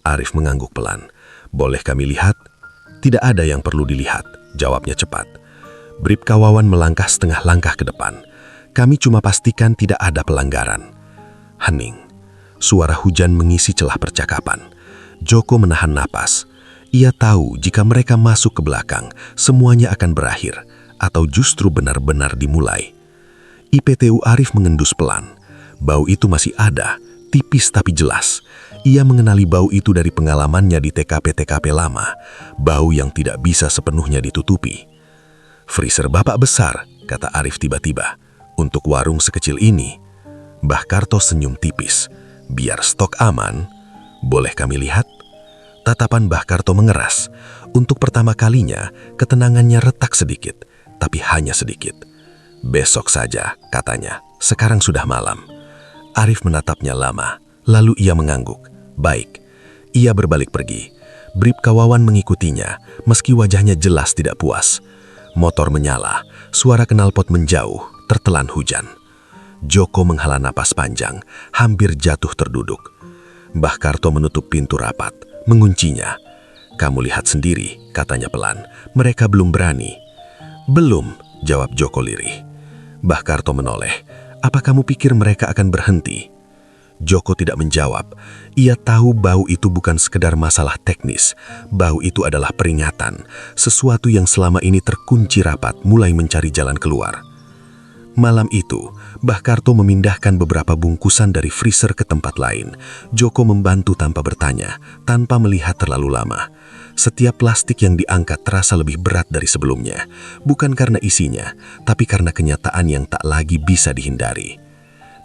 Arif mengangguk pelan. Boleh kami lihat? Tidak ada yang perlu dilihat, jawabnya cepat. Bribka Wawan melangkah setengah langkah ke depan. Kami cuma pastikan tidak ada pelanggaran. Hening. Suara hujan mengisi celah percakapan. Joko menahan napas. Ia tahu jika mereka masuk ke belakang, semuanya akan berakhir, atau justru benar-benar dimulai. IPTU Arif mengendus pelan. Bau itu masih ada, tipis tapi jelas. Ia mengenali bau itu dari pengalamannya di TKP-TKP lama, bau yang tidak bisa sepenuhnya ditutupi. Freezer bapak besar, kata Arif tiba-tiba. Untuk warung sekecil ini. Mbah Karto senyum tipis. Biar stok aman, boleh kami lihat? Tatapan Mbah Karto mengeras. Untuk pertama kalinya, ketenangannya retak sedikit, tapi hanya sedikit. Besok saja, katanya. Sekarang sudah malam. Arif menatapnya lama, lalu ia mengangguk. Baik. Ia berbalik pergi. Bribka Wawan mengikutinya, meski wajahnya jelas tidak puas. Motor menyala, suara knalpot menjauh, tertelan hujan. Joko menghela napas panjang, hampir jatuh terduduk. Mbah Karto menutup pintu rapat, menguncinya. Kamu lihat sendiri, katanya pelan. Mereka belum berani. Belum, jawab Joko lirih. Mbah Karto menoleh. Apa kamu pikir mereka akan berhenti? Joko tidak menjawab. Ia tahu bau itu bukan sekedar masalah teknis. Bau itu adalah peringatan. Sesuatu yang selama ini terkunci rapat mulai mencari jalan keluar. Malam itu, Mbah Karto memindahkan beberapa bungkusan dari freezer ke tempat lain. Joko membantu tanpa bertanya, tanpa melihat terlalu lama. Setiap plastik yang diangkat terasa lebih berat dari sebelumnya. Bukan karena isinya, tapi karena kenyataan yang tak lagi bisa dihindari.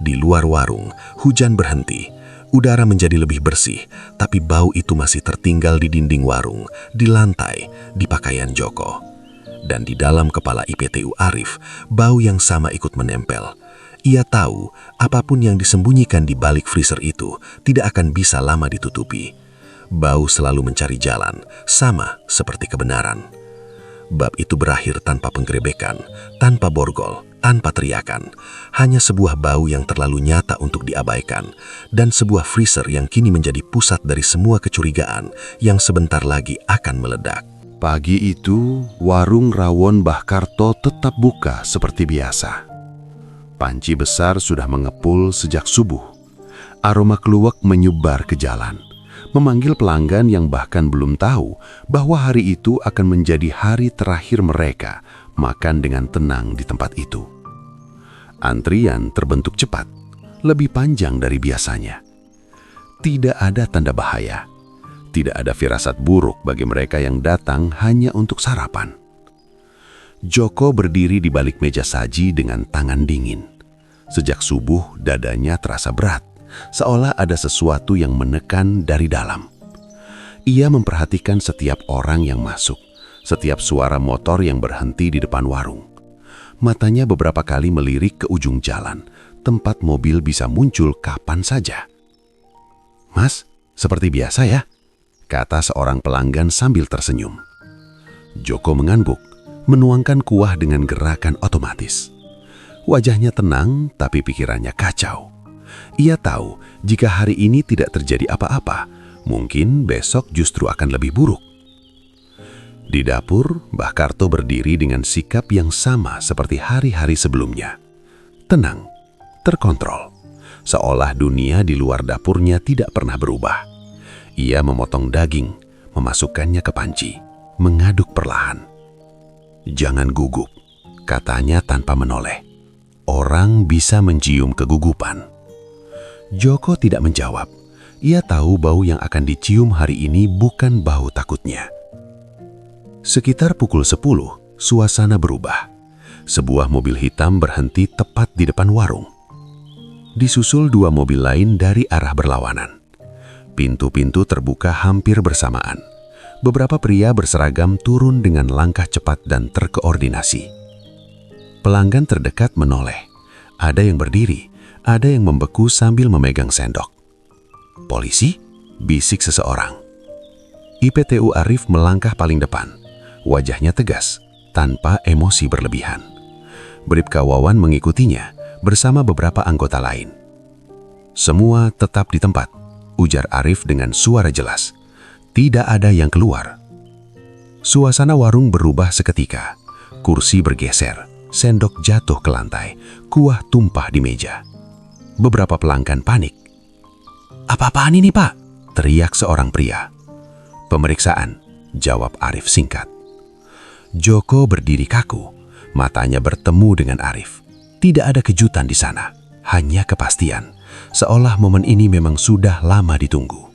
Di luar warung, hujan berhenti. Udara menjadi lebih bersih, tapi bau itu masih tertinggal di dinding warung, di lantai, di pakaian Joko. Dan di dalam kepala IPTU Arif, bau yang sama ikut menempel. Ia tahu apapun yang disembunyikan di balik freezer itu tidak akan bisa lama ditutupi. Bau selalu mencari jalan, sama seperti kebenaran. Bab itu berakhir tanpa penggerebekan, tanpa borgol, tanpa teriakan. Hanya sebuah bau yang terlalu nyata untuk diabaikan, dan sebuah freezer yang kini menjadi pusat dari semua kecurigaan yang sebentar lagi akan meledak. Pagi itu, warung rawon Mbah Karto tetap buka seperti biasa. Panci besar sudah mengepul sejak subuh. Aroma keluak menyebar ke jalan, memanggil pelanggan yang bahkan belum tahu bahwa hari itu akan menjadi hari terakhir mereka makan dengan tenang di tempat itu. Antrian terbentuk cepat, lebih panjang dari biasanya. Tidak ada tanda bahaya. Tidak ada firasat buruk bagi mereka yang datang hanya untuk sarapan. Joko berdiri di balik meja saji dengan tangan dingin. Sejak subuh, dadanya terasa berat, seolah ada sesuatu yang menekan dari dalam. Ia memperhatikan setiap orang yang masuk, setiap suara motor yang berhenti di depan warung. Matanya beberapa kali melirik ke ujung jalan, tempat mobil bisa muncul kapan saja. "Mas, seperti biasa ya?" kata seorang pelanggan sambil tersenyum. Joko mengangguk, menuangkan kuah dengan gerakan otomatis. Wajahnya tenang, tapi pikirannya kacau. Ia tahu jika hari ini tidak terjadi apa-apa, mungkin besok justru akan lebih buruk. Di dapur, Mbah Karto berdiri dengan sikap yang sama seperti hari-hari sebelumnya. Tenang, terkontrol, seolah dunia di luar dapurnya tidak pernah berubah. Ia memotong daging, memasukkannya ke panci, mengaduk perlahan. "Jangan gugup," katanya tanpa menoleh. "Orang bisa mencium kegugupan." Joko tidak menjawab. Ia tahu bau yang akan dicium hari ini bukan bau takutnya. Sekitar pukul 10, suasana berubah. Sebuah mobil hitam berhenti tepat di depan warung. Disusul dua mobil lain dari arah berlawanan. Pintu-pintu terbuka hampir bersamaan. Beberapa pria berseragam turun dengan langkah cepat dan terkoordinasi. Pelanggan terdekat menoleh. Ada yang berdiri, ada yang membeku sambil memegang sendok. "Polisi?" bisik seseorang. IPTU Arif melangkah paling depan. Wajahnya tegas, tanpa emosi berlebihan. Bribka Wawan mengikutinya bersama beberapa anggota lain. Semua tetap di tempat. ujar Arif dengan suara jelas. Tidak ada yang keluar. Suasana warung berubah seketika. Kursi bergeser, sendok jatuh ke lantai, kuah tumpah di meja. Beberapa pelanggan panik. "Apa-apaan ini, Pak?" teriak seorang pria. "Pemeriksaan," jawab Arif singkat. Joko berdiri kaku, matanya bertemu dengan Arif. Tidak ada kejutan di sana, hanya kepastian, seolah momen ini memang sudah lama ditunggu.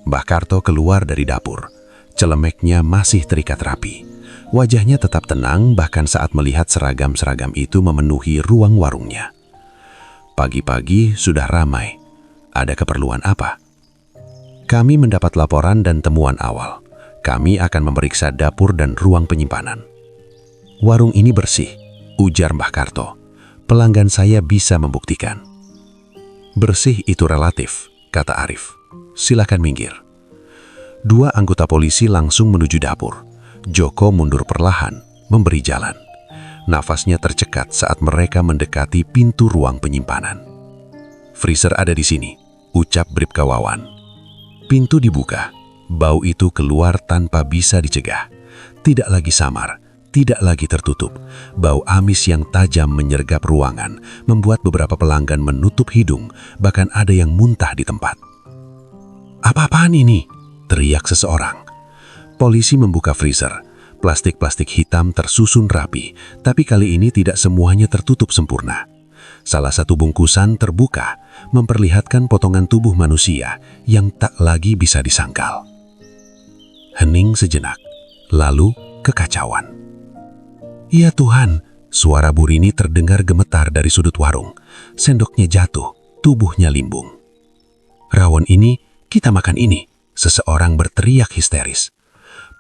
Mbah Karto keluar dari dapur. Celemeknya masih terikat rapi. Wajahnya tetap tenang bahkan saat melihat seragam-seragam itu memenuhi ruang warungnya. Pagi-pagi sudah ramai. Ada keperluan apa? Kami mendapat laporan dan temuan awal. Kami akan memeriksa dapur dan ruang penyimpanan. Warung ini bersih, ujar Mbah Karto. Pelanggan saya bisa membuktikan. Bersih itu relatif, kata Arif. Silakan minggir. Dua anggota polisi langsung menuju dapur. Joko mundur perlahan, memberi jalan. Nafasnya tercekat saat mereka mendekati pintu ruang penyimpanan. Freezer ada di sini, ucap Bribka Wawan. Pintu dibuka. Bau itu keluar tanpa bisa dicegah. Tidak lagi samar, tidak lagi tertutup. Bau amis yang tajam menyergap ruangan, membuat beberapa pelanggan menutup hidung, bahkan ada yang muntah di tempat. "Apa-apaan ini?" teriak seseorang. Polisi membuka freezer. Plastik-plastik hitam tersusun rapi, tapi kali ini tidak semuanya tertutup sempurna. Salah satu bungkusan terbuka, memperlihatkan potongan tubuh manusia yang tak lagi bisa disangkal. Hening sejenak, lalu kekacauan. "Ya Tuhan," suara Bu Rini terdengar gemetar dari sudut warung. Sendoknya jatuh, tubuhnya limbung. "Rawon ini, kita makan ini," seseorang berteriak histeris.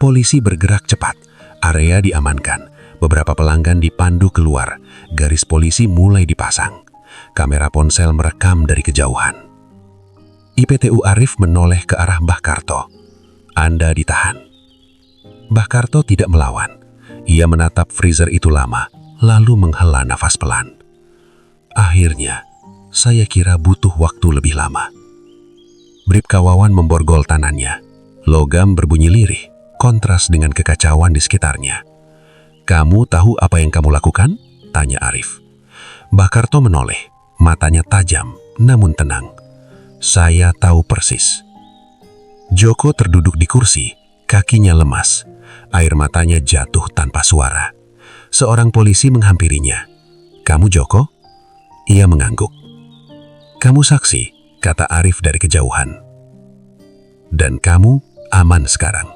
Polisi bergerak cepat, area diamankan. Beberapa pelanggan dipandu keluar, garis polisi mulai dipasang. Kamera ponsel merekam dari kejauhan. IPTU Arif menoleh ke arah Mbah Karto. "Anda ditahan." Mbah Karto tidak melawan. Ia menatap freezer itu lama, lalu menghela nafas pelan. "Akhirnya, saya kira butuh waktu lebih lama." Bribka Wawan memborgol tangannya. Logam berbunyi lirih, kontras dengan kekacauan di sekitarnya. "Kamu tahu apa yang kamu lakukan?" tanya Arif. Mbah Karto menoleh, matanya tajam namun tenang. "Saya tahu persis." Joko terduduk di kursi, kakinya lemas. Air matanya jatuh tanpa suara. Seorang polisi menghampirinya. "Kamu Joko?" Ia mengangguk. "Kamu saksi," kata Arif dari kejauhan. "Dan kamu aman sekarang."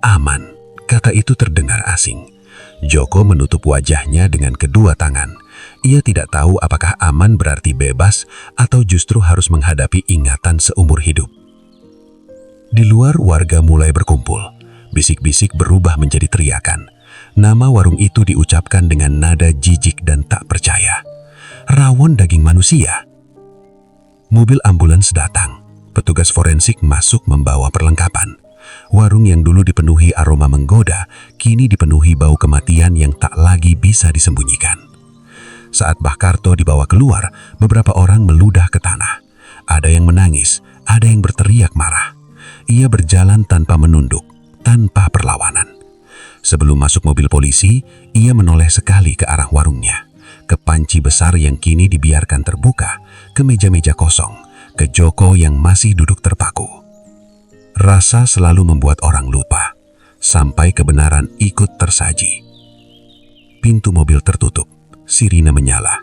"Aman," kata itu terdengar asing. Joko menutup wajahnya dengan kedua tangan. Ia tidak tahu apakah aman berarti bebas atau justru harus menghadapi ingatan seumur hidup. Di luar, warga mulai berkumpul. Bisik-bisik berubah menjadi teriakan. Nama warung itu diucapkan dengan nada jijik dan tak percaya. "Rawon daging manusia." Mobil ambulans datang. Petugas forensik masuk membawa perlengkapan. Warung yang dulu dipenuhi aroma menggoda, kini dipenuhi bau kematian yang tak lagi bisa disembunyikan. Saat Mbah Karto dibawa keluar, beberapa orang meludah ke tanah. Ada yang menangis, ada yang berteriak marah. Ia berjalan tanpa menunduk, tanpa perlawanan. Sebelum masuk mobil polisi, ia menoleh sekali ke arah warungnya, ke panci besar yang kini dibiarkan terbuka, ke meja-meja kosong, ke Joko yang masih duduk terpaku. Rasa selalu membuat orang lupa, sampai kebenaran ikut tersaji. Pintu mobil tertutup, sirine menyala.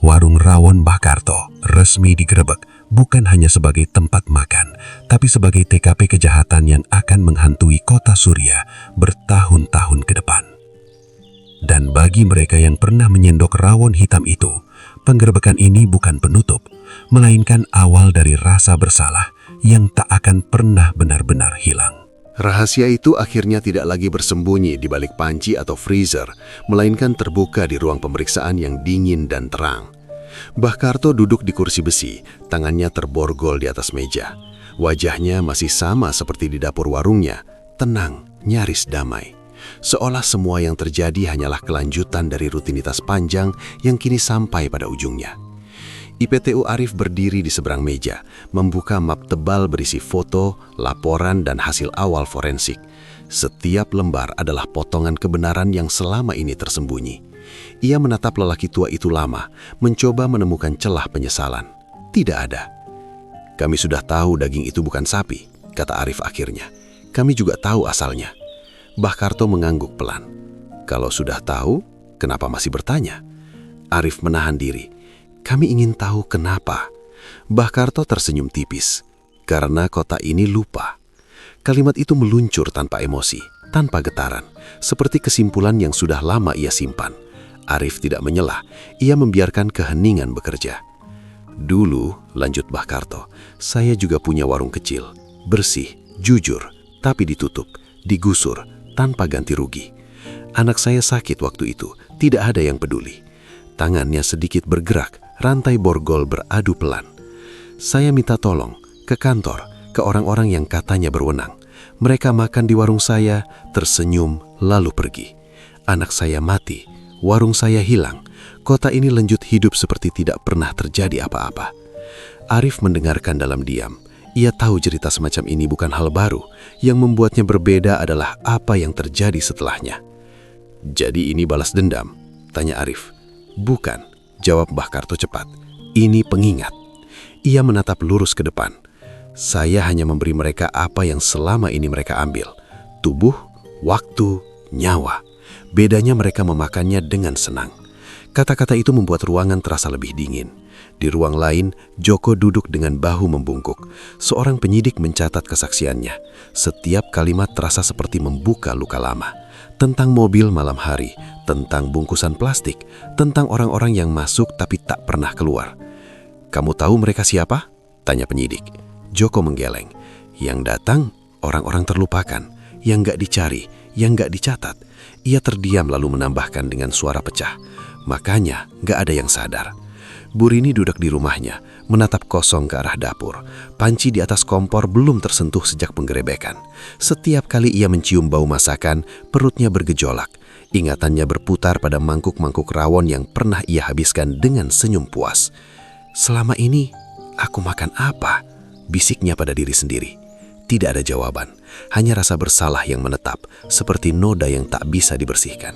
Warung rawon Mbah Karto resmi digerebek, bukan hanya sebagai tempat makan, tapi sebagai TKP kejahatan yang akan menghantui kota Surya bertahun-tahun ke depan. Dan bagi mereka yang pernah menyendok rawon hitam itu, penggerebekan ini bukan penutup, melainkan awal dari rasa bersalah yang tak akan pernah benar-benar hilang. Rahasia itu akhirnya tidak lagi bersembunyi di balik panci atau freezer, melainkan terbuka di ruang pemeriksaan yang dingin dan terang. Mbah Karto duduk di kursi besi, tangannya terborgol di atas meja. Wajahnya masih sama seperti di dapur warungnya, tenang, nyaris damai. Seolah semua yang terjadi hanyalah kelanjutan dari rutinitas panjang yang kini sampai pada ujungnya. IPTU Arif berdiri di seberang meja, membuka map tebal berisi foto, laporan, dan hasil awal forensik. Setiap lembar adalah potongan kebenaran yang selama ini tersembunyi. Ia menatap lelaki tua itu lama, mencoba menemukan celah penyesalan. Tidak ada. "Kami sudah tahu daging itu bukan sapi," kata Arif akhirnya. "Kami juga tahu asalnya." Mbah Karto mengangguk pelan. "Kalau sudah tahu, kenapa masih bertanya?" Arif menahan diri. "Kami ingin tahu kenapa." Mbah Karto tersenyum tipis. "Karena kota ini lupa." Kalimat itu meluncur tanpa emosi, tanpa getaran, seperti kesimpulan yang sudah lama ia simpan. Arif tidak menyelah, ia membiarkan keheningan bekerja. "Dulu," lanjut Mbah Karto, "saya juga punya warung kecil, bersih, jujur, tapi ditutup, digusur, tanpa ganti rugi. Anak saya sakit waktu itu, tidak ada yang peduli. Tangannya sedikit bergerak, rantai borgol beradu pelan. Saya minta tolong, ke kantor, ke orang-orang yang katanya berwenang. Mereka makan di warung saya, tersenyum, lalu pergi. Anak saya mati, warung saya hilang. Kota ini lanjut hidup seperti tidak pernah terjadi apa-apa." Arif mendengarkan dalam diam. Ia tahu cerita semacam ini bukan hal baru. Yang membuatnya berbeda adalah apa yang terjadi setelahnya. "Jadi ini balas dendam?" tanya Arif. "Bukan," jawab Mbah Karto cepat. "Ini pengingat." Ia menatap lurus ke depan. "Saya hanya memberi mereka apa yang selama ini mereka ambil. Tubuh, waktu, nyawa. Bedanya mereka memakannya dengan senang." Kata-kata itu membuat ruangan terasa lebih dingin. Di ruang lain, Joko duduk dengan bahu membungkuk. Seorang penyidik mencatat kesaksiannya. Setiap kalimat terasa seperti membuka luka lama. Tentang mobil malam hari, tentang bungkusan plastik, tentang orang-orang yang masuk tapi tak pernah keluar. "Kamu tahu mereka siapa?" tanya penyidik. Joko menggeleng. "Yang datang, orang-orang terlupakan. Yang gak dicari, yang gak dicatat." Ia terdiam lalu menambahkan dengan suara pecah. "Makanya gak ada yang sadar." Burini duduk di rumahnya, menatap kosong ke arah dapur. Panci di atas kompor belum tersentuh sejak penggerebekan. Setiap kali ia mencium bau masakan, perutnya bergejolak. Ingatannya berputar pada mangkuk-mangkuk rawon yang pernah ia habiskan dengan senyum puas. "Selama ini, aku makan apa?" bisiknya pada diri sendiri. Tidak ada jawaban, hanya rasa bersalah yang menetap, seperti noda yang tak bisa dibersihkan.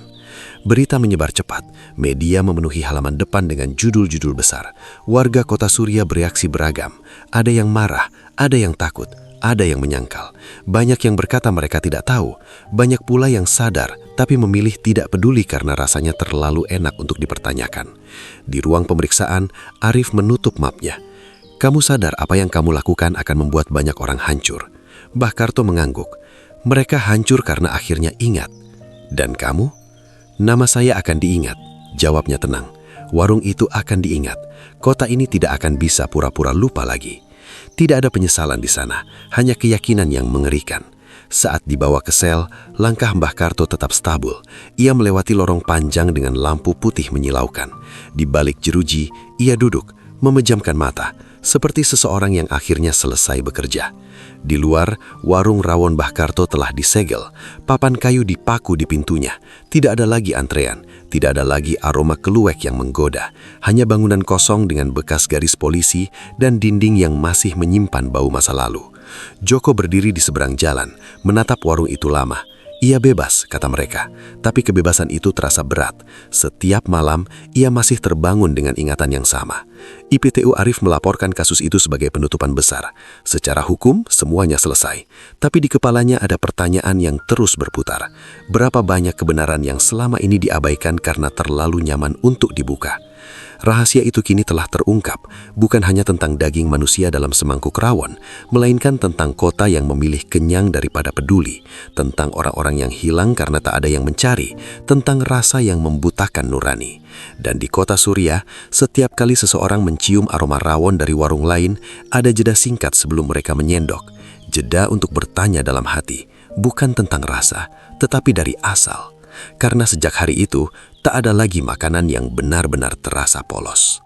Berita menyebar cepat, media memenuhi halaman depan dengan judul-judul besar. Warga kota Surya bereaksi beragam. Ada yang marah, ada yang takut, ada yang menyangkal. Banyak yang berkata mereka tidak tahu, banyak pula yang sadar tapi memilih tidak peduli karena rasanya terlalu enak untuk dipertanyakan. Di ruang pemeriksaan, Arif menutup mapnya. "Kamu sadar apa yang kamu lakukan akan membuat banyak orang hancur." Mbah Karto mengangguk. "Mereka hancur karena akhirnya ingat." "Dan kamu?" "Nama saya akan diingat," jawabnya tenang. "Warung itu akan diingat. Kota ini tidak akan bisa pura-pura lupa lagi." Tidak ada penyesalan di sana, hanya keyakinan yang mengerikan. Saat dibawa ke sel, langkah Mbah Karto tetap stabil. Ia melewati lorong panjang dengan lampu putih menyilaukan. Di balik jeruji, ia duduk, memejamkan mata, seperti seseorang yang akhirnya selesai bekerja. Di luar, warung rawon Mbah Karto telah disegel. Papan kayu dipaku di pintunya. Tidak ada lagi antrean, tidak ada lagi aroma keluek yang menggoda. Hanya bangunan kosong dengan bekas garis polisi dan dinding yang masih menyimpan bau masa lalu. Joko berdiri di seberang jalan, menatap warung itu lama. Ia bebas, kata mereka, tapi kebebasan itu terasa berat. Setiap malam, ia masih terbangun dengan ingatan yang sama. IPTU Arif melaporkan kasus itu sebagai penutupan besar. Secara hukum, semuanya selesai. Tapi di kepalanya ada pertanyaan yang terus berputar. Berapa banyak kebenaran yang selama ini diabaikan karena terlalu nyaman untuk dibuka? Rahasia itu kini telah terungkap, bukan hanya tentang daging manusia dalam semangkuk rawon, melainkan tentang kota yang memilih kenyang daripada peduli, tentang orang-orang yang hilang karena tak ada yang mencari, tentang rasa yang membutakan nurani. Dan di kota Surya, setiap kali seseorang mencium aroma rawon dari warung lain, ada jeda singkat sebelum mereka menyendok. Jeda untuk bertanya dalam hati, bukan tentang rasa, tetapi dari asal. Karena sejak hari itu, tak ada lagi makanan yang benar-benar terasa polos.